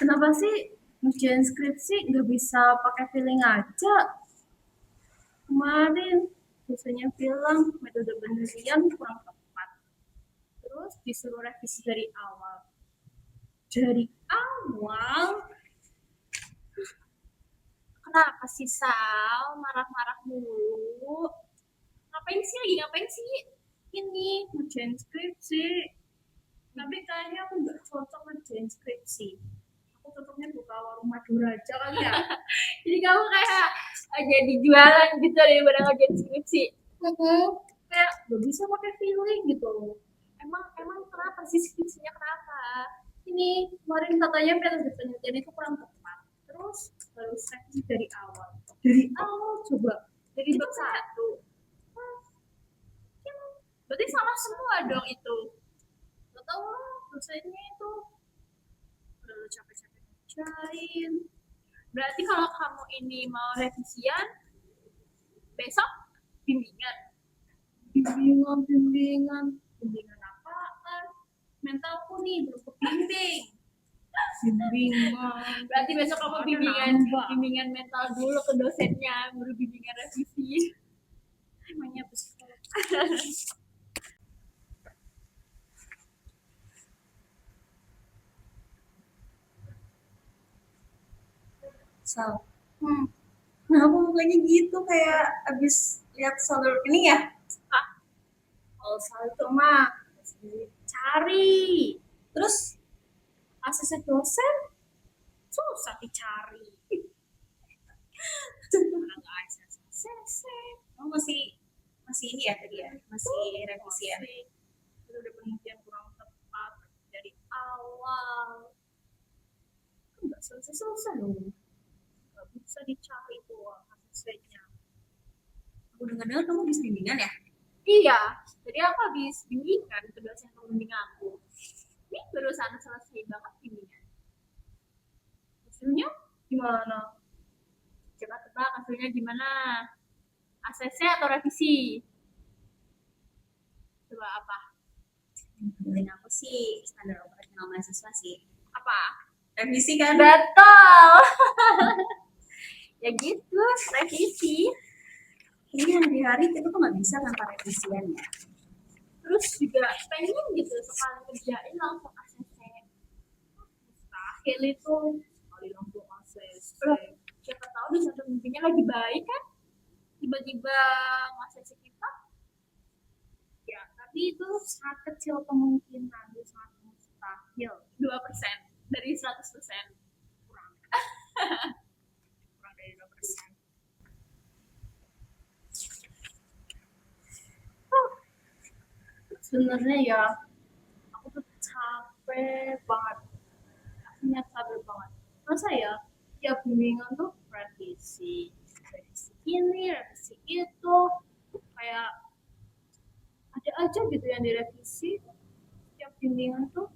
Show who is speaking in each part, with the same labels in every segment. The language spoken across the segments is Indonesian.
Speaker 1: Kenapa sih ngerjain skripsi nggak bisa pakai feeling aja? Kemarin dosennya bilang metode penelitian kurang tepat. Terus disuruh revisi dari awal. Dari awal? Kenapa sih Sal marah-marah mulu? Ngapain sih? Ini ngerjain skripsi. Tapi kayaknya aku nggak cocok ngerjain skripsi. Aku cocoknya buka warung Madura aja kali ya.
Speaker 2: Jadi kamu kayak jadi jualan gitu daripada ngerjain skripsi.
Speaker 1: Kayak nggak bisa pakai feeling gitu.
Speaker 2: Emang kenapa sih skripsinya kenapa?
Speaker 1: Ini kemarin katanya metode penelitian itu kurang tepat. Terus harus revisi dari awal. Dari awal coba. Dari bab satu.
Speaker 2: Berarti salah semua dong itu.
Speaker 1: Gak tau lah dosennya itu udah capek-capek ngerjain.
Speaker 2: Berarti kalau kamu ini mau revisian, besok bimbingan.
Speaker 1: Bimbingan apaan? Mentalku nih belum kebimbing. Bimbingan.
Speaker 2: Berarti besok kamu bimbingan mental dulu ke dosennya, baru bimbingan revisi.
Speaker 1: Emangnya besok.
Speaker 3: Sal, kenapa mukanya gitu kayak abis lihat solar ini ya?
Speaker 1: Kalau soal itu mah cari.
Speaker 3: Terus
Speaker 1: ACC dosen susah dicari.
Speaker 3: mana nggak ACC? Kamu masih ini ya tadi ya? Masih revisi ya?
Speaker 1: Udah penelitian kurang tepat dari awal. Nggak selesai loh. Nggak bisa dicari tuh ACC-nya.
Speaker 3: Aku dengar kamu habis bimbingan ya?
Speaker 2: Iya, jadi aku habis bimbingan ke dosen pembimbing aku. Ini barusan selesai banget bimbingan.
Speaker 1: Hasilnya gimana?
Speaker 2: Coba tebak hasilnya gimana? ACC atau revisi? Coba apa?
Speaker 3: Paling aku sih standar operasional mahasiswa sih.
Speaker 2: Apa?
Speaker 3: Revisi kan?
Speaker 2: Betul. Ya gitu, revisi.
Speaker 3: Ini hari-hari kita tuh nggak bisa tanpa revisian ya.
Speaker 2: Terus juga pengen gitu sekali kerjain langsung ACC.
Speaker 1: Mustahil itu sekali langsung ACC.
Speaker 2: Siapa tahu di satu mimpinya lagi baik kan? Tiba-tiba ACC kita.
Speaker 1: Ya, tapi itu sangat kecil kemungkinan, itu sangat mustahil.
Speaker 2: 2% dari 100%.
Speaker 1: Kurang dari 2%. Sebenarnya ya aku tuh capek banget, aslinya capek banget. Masa ya tiap bimbingan tuh revisi ini revisi itu, kayak ada aja gitu yang direvisi tiap bimbingan tuh.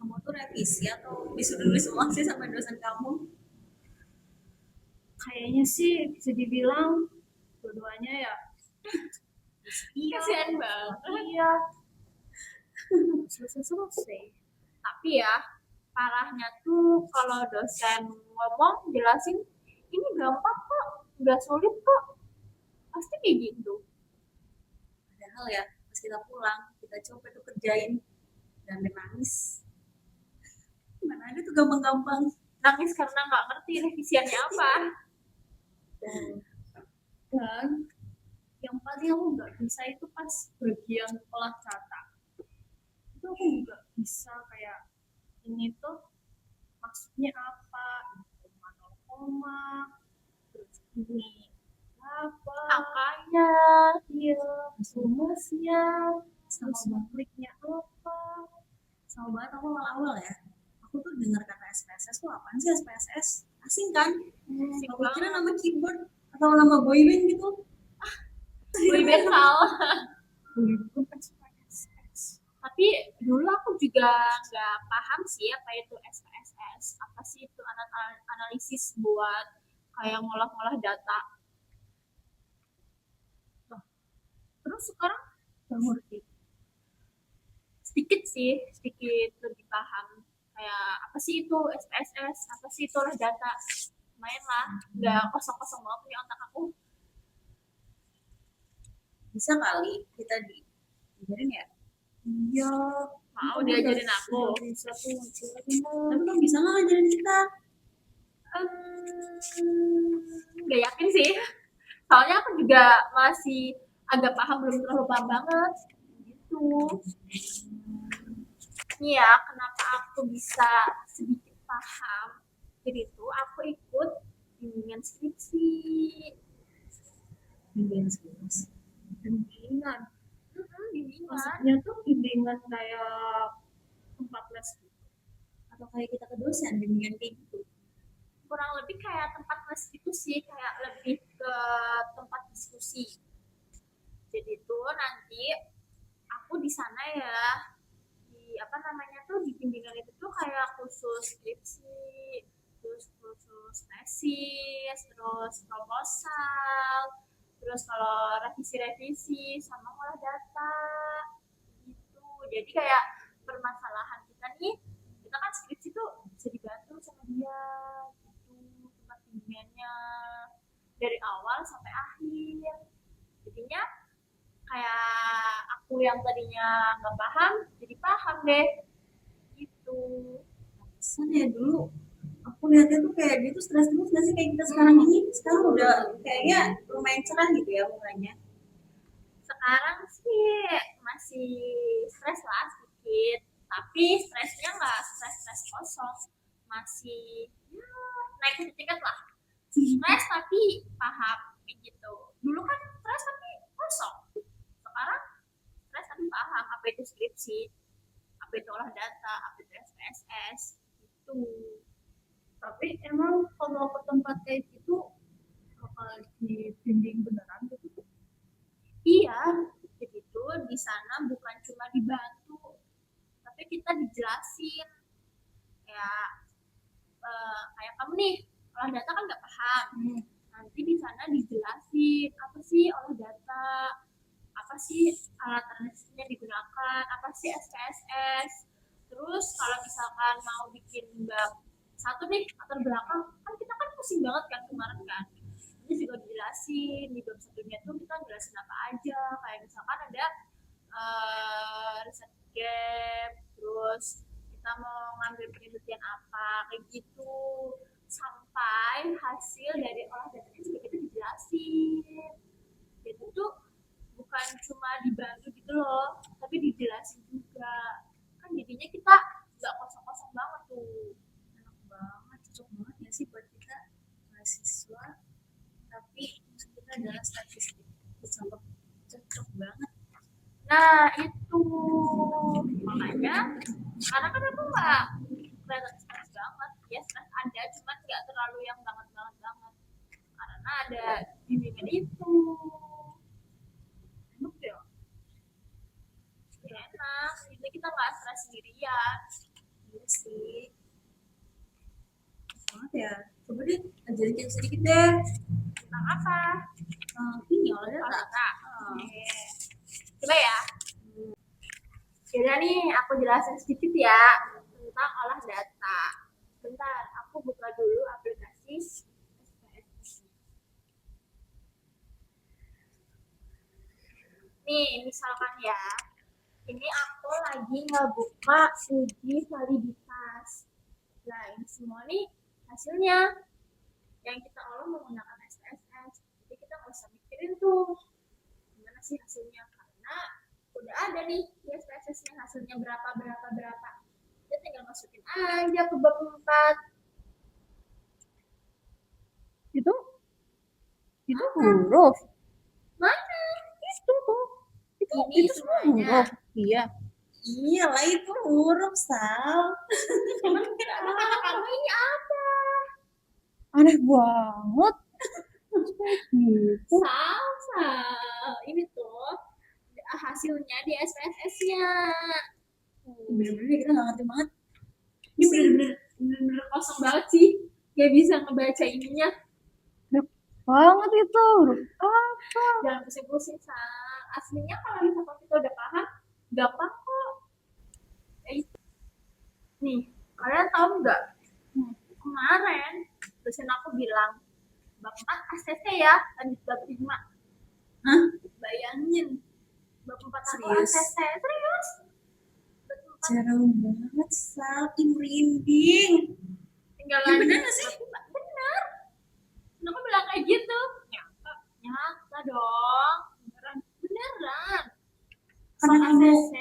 Speaker 3: Kamu tuh revisi atau disuruh nulis ulang sih sama dosen kamu?
Speaker 1: Kayaknya sih bisa dibilang dua-duanya ya.
Speaker 2: Iya, kasihan banget.
Speaker 1: Iya. Selesai.
Speaker 2: Tapi ya, parahnya tuh kalau dosen ngomong jelasin ini gampang kok, nggak sulit kok. Pasti kayak gitu.
Speaker 3: Padahal ya pas kita pulang kita coba tuh kerjain dan nangis. Mana ada tuh gampang-gampang.
Speaker 2: Nangis karena nggak ngerti revisiannya apa.
Speaker 1: Dan yang paling aku nggak bisa itu pas bagian olah kata. Itu aku nggak bisa kayak ini tuh maksudnya apa, koma, terus ini apa,
Speaker 2: Angkanya,
Speaker 1: iya, rumusnya, terus kliknya apa.
Speaker 3: Sama banget aku awal-awal ya. Aku tuh dengar kata SPSS tuh apaan sih SPSS? Asing kan? Aku kira nama keyboard atau nama boyband gitu.
Speaker 2: boyband salah. Tapi dulu aku juga nggak paham sih apa itu SPSS. Apa sih itu analisis buat kayak ngolah-ngolah data.
Speaker 1: Terus sekarang udah ngerti.
Speaker 2: Sedikit lebih paham kayak apa sih itu SPSS, apa sih itu olah data, main lah, nggak kosong-kosong banget punya otak aku.
Speaker 3: Bisa kali kita diajarin ya.
Speaker 1: Iya.
Speaker 2: Mau diajarin aku.
Speaker 1: Udah bisa tuh ngajarin lah.
Speaker 3: Tapi kamu bisa nggak ngajarin kita?
Speaker 2: Nggak yakin sih, soalnya aku juga masih agak paham, belum terlalu paham banget gitu. Nih ya, kenapa aku bisa sedikit paham, jadi itu aku ikut bimbingan skripsi.
Speaker 3: Bimbingan skripsi.
Speaker 1: Bimbingan.
Speaker 2: Bimbingan
Speaker 1: Maksudnya tuh bimbingan kayak tempat les gitu.
Speaker 3: Atau kayak kita ke dosen bimbingan kayak gitu.
Speaker 2: kurang lebih kayak tempat les gitu sih, kayak lebih ke tempat diskusi. Jadi itu nanti aku di sana ya, di apa namanya tuh, di bimbingan itu tuh kayak khusus skripsi, terus khusus tesis, terus proposal, terus kalau revisi-revisi sama ngolah data gitu. Jadi kayak permasalahan kita nih, kita kan skripsi tuh bisa dibantu sama dia gitu, tempat bimbingannya dari awal sampai akhir. Jadinya kayak aku yang tadinya nggak paham jadi paham deh gitu.
Speaker 3: Pesan ya dulu aku lihatnya tuh kayak dia tuh stres terus nggak sih kayak kita sekarang ini. Sekarang udah kayaknya lumayan cerah gitu ya mukanya.
Speaker 2: Sekarang sih masih stres lah sedikit, tapi stresnya nggak stres kosong, masih ya, naik tingkat lah. Stres tapi paham kayak gitu. Dulu kan stres tapi kosong, sekarang stres tapi paham apa itu skripsi, apa itu olah data, apa itu SPSS gitu.
Speaker 1: Tapi emang kalau ke tempat kayak gitu bakal dibimbing beneran gitu.
Speaker 2: Iya, jadi tuh di sana bukan cuma dibantu, tapi kita dijelasin kayak kayak kamu nih olah data kan nggak paham, nanti di sana dijelasin apa sih olah data, apa sih alat-alatnya digunakan, apa sih SPSS. Terus kalau misalkan mau bikin bab satu nih latar belakang, kan kita kan pusing banget kan kemarin kan, ini juga dijelasin di bab satunya tuh kita jelasin apa aja, kayak misalkan ada riset gap, terus kita mau ngambil penelitian apa kayak gitu, sampai hasil dari olah datanya juga kita dijelasin. Jadi tuh bukan cuma dibantu gitu loh, tapi dijelasin juga, kan jadinya kita nggak kosong-kosong banget tuh.
Speaker 3: Enak banget, cocok banget ya sih buat kita mahasiswa. Tapi kita adalah statistik, cocok banget.
Speaker 2: Nah itu makanya karena kan aku nggak kelihatan stres banget, ya stres ada cuman nggak terlalu yang banget karena ada bimbingan itu.
Speaker 1: Enak ya.
Speaker 2: Ya enak, jadi kita nggak stres sendirian.
Speaker 3: Iya sih. Banget ya. Coba deh ajarin kita sedikit deh.
Speaker 2: Tentang apa?
Speaker 3: Ini olah data.
Speaker 2: Data. Coba ya. Jadi nih aku jelasin sedikit ya tentang olah data. Bentar, aku buka dulu aplikasi SPSS. Nih, misalkan ya, ini aku lagi ngebuka uji validitas. Nah, ini semua nih hasilnya yang kita olah menggunakan SPSS. Jadi kita nggak usah mikirin tuh gimana sih hasilnya, karena udah ada nih di SPSS-nya hasilnya berapa. Kita tinggal masukin aja ke bab 4.
Speaker 1: Itu huruf.
Speaker 2: Mana?
Speaker 1: Itu tuh.
Speaker 2: Ini semuanya.
Speaker 1: huruf. Iya.
Speaker 3: Iya lah itu huruf Sal.
Speaker 2: Emang kata kamu ini apa?
Speaker 1: Aneh banget. Gitu.
Speaker 2: Sal. Ini tuh hasilnya di SPSS-nya.
Speaker 3: Bener-bener kita nggak ngerti banget.
Speaker 2: Ini bener-bener kosong banget sih. Gak bisa ngebaca ininya.
Speaker 1: Banget itu huruf apa?
Speaker 2: Jangan pusing-pusing, Sal. Aslinya kalau misalkan kita udah paham, gampang kok. Nih, Kalian tahu nggak? Kemarin dosen aku bilang bab 4 ACC ya, lanjut bab 5.
Speaker 3: Hah?
Speaker 2: Bayangin, bab 4 aku
Speaker 3: Serius?
Speaker 2: ACC. Serius? Bab 4
Speaker 3: Jarang banget, Sal. Ih, merinding.
Speaker 2: tinggal
Speaker 3: Ya, bener
Speaker 2: lanjut.
Speaker 3: nggak sih?
Speaker 2: Bener. Dan aku bilang kayak gitu. Nyata dong. Beneran.
Speaker 3: Karena
Speaker 2: Soal
Speaker 3: kamu
Speaker 2: ACC.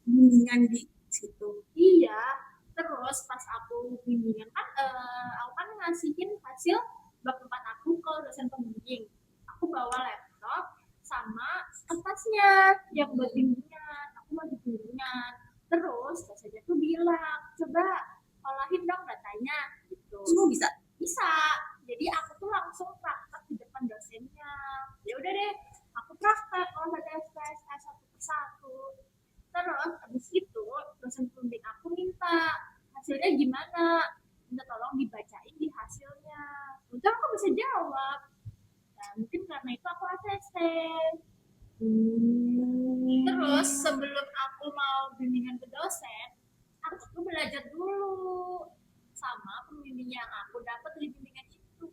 Speaker 3: bimbingan di situ.
Speaker 2: Iya, terus pas aku bimbingan kan, aku kan ngasihin hasil bab 4 aku ke dosen pembimbing. Aku bawa laptop sama kertasnya yang buat bimbingan. Aku mau bimbingan. Terus dosennya tuh bilang, coba olahin dong datanya gitu.
Speaker 3: Semua bisa.
Speaker 2: Bisa. Jadi aku tuh langsung praktek di depan dosennya. Ya udah deh, aku praktek olah data SPSS satu persatu. Terus habis itu dosen pembimbing aku minta hasilnya gimana, minta tolong dibacain di hasilnya. Untung aku bisa jawab. Nah, mungkin karena itu aku ACC. Terus sebelum aku mau bimbingan ke dosen, aku tuh belajar dulu sama pembimbing yang aku dapat di bimbingan itu.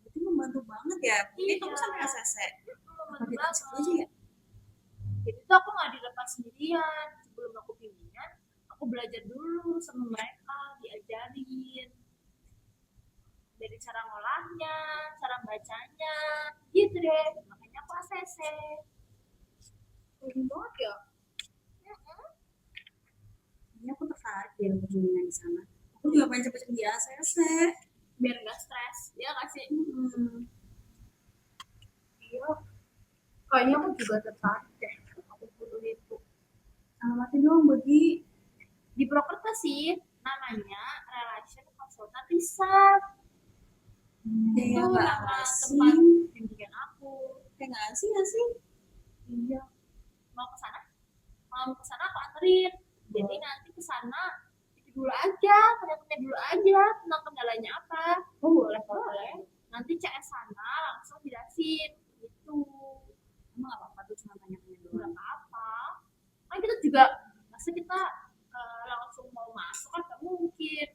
Speaker 3: Itu membantu banget ya. Ini
Speaker 2: Iya.
Speaker 3: kamu sampai ACC. Apa
Speaker 2: Membantu
Speaker 3: kita
Speaker 2: banget.
Speaker 3: situ aja ya?
Speaker 2: Jadi tuh aku nggak dilepas sendirian. Sebelum aku bimbingan, aku belajar dulu sama mereka, diajarin dari cara ngolahnya, cara bacanya, gitu deh. Makanya aku ACC.
Speaker 1: Keren banget ya.
Speaker 3: Ini aku tertarik ya untuk bimbingan di sana. Aku juga pengen cepet-cepet di ACC.
Speaker 2: Biar nggak stres, ya nggak sih?
Speaker 1: Iya. Kayaknya aku juga tertarik deh. Aku butuh itu.
Speaker 3: Alamatnya dong bagi.
Speaker 2: Di Purwokerto sih, namanya Relation Consultant Research.
Speaker 3: Kayak
Speaker 2: Itu
Speaker 3: nggak
Speaker 2: nama tempat
Speaker 3: asing.
Speaker 2: bimbingan aku.
Speaker 3: Kayak nggak asing nggak sih?
Speaker 2: Iya. Mau ke sana? Mau ke sana aku anterin. Jadi nanti ke sana itu dulu aja, tanya-tanya dulu aja tentang kendalanya apa.
Speaker 1: Oh, boleh, boleh.
Speaker 2: Nanti CS sana langsung jelasin gitu.
Speaker 3: Emang nggak apa-apa tuh cuma tanya-tanya
Speaker 2: Nggak
Speaker 3: doang.
Speaker 2: apa-apa. Kan kita juga masa kita langsung mau masuk kan nggak mungkin.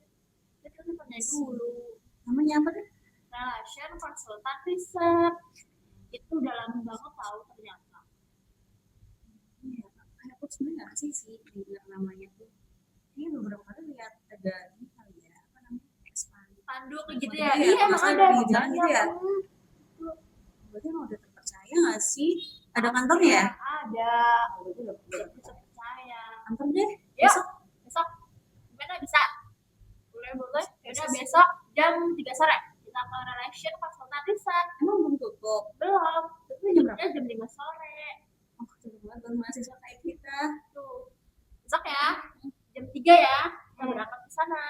Speaker 2: Kita tanya dulu.
Speaker 3: Namanya apa deh?
Speaker 2: Relation Consultant Research. Itu udah lama banget tahu ternyata.
Speaker 3: Iya, kayak aku sebenarnya nggak asing sih dengar namanya tuh. Ini beberapa kali lihat ada ini kali ya, apa namanya, expand.
Speaker 2: Panduk gitu
Speaker 3: Oh,
Speaker 2: ya.
Speaker 3: iya,
Speaker 2: Iya, emang
Speaker 3: masa
Speaker 2: ada
Speaker 3: di jalan gitu ya?
Speaker 2: Hmm.
Speaker 3: Berarti emang udah terpercaya nggak sih? Ada kantornya ya?
Speaker 2: Ada.
Speaker 3: Oh, berarti udah
Speaker 2: Bisa percaya.
Speaker 3: kantor deh.
Speaker 2: Yuk,
Speaker 3: Besok.
Speaker 2: besok. Gimana bisa? Boleh. Yaudah besok jam 3 sore. Kita ke Relation Consultant Research.
Speaker 3: Emang belum tutup.
Speaker 2: Belum.
Speaker 3: Tapi jam berapa?
Speaker 2: Jam 5 sore.
Speaker 3: Oh, cepet banget baru mahasiswa kayak kita.
Speaker 2: Tuh. Besok ya. Jam 3 ya. Kita berangkat ke sana.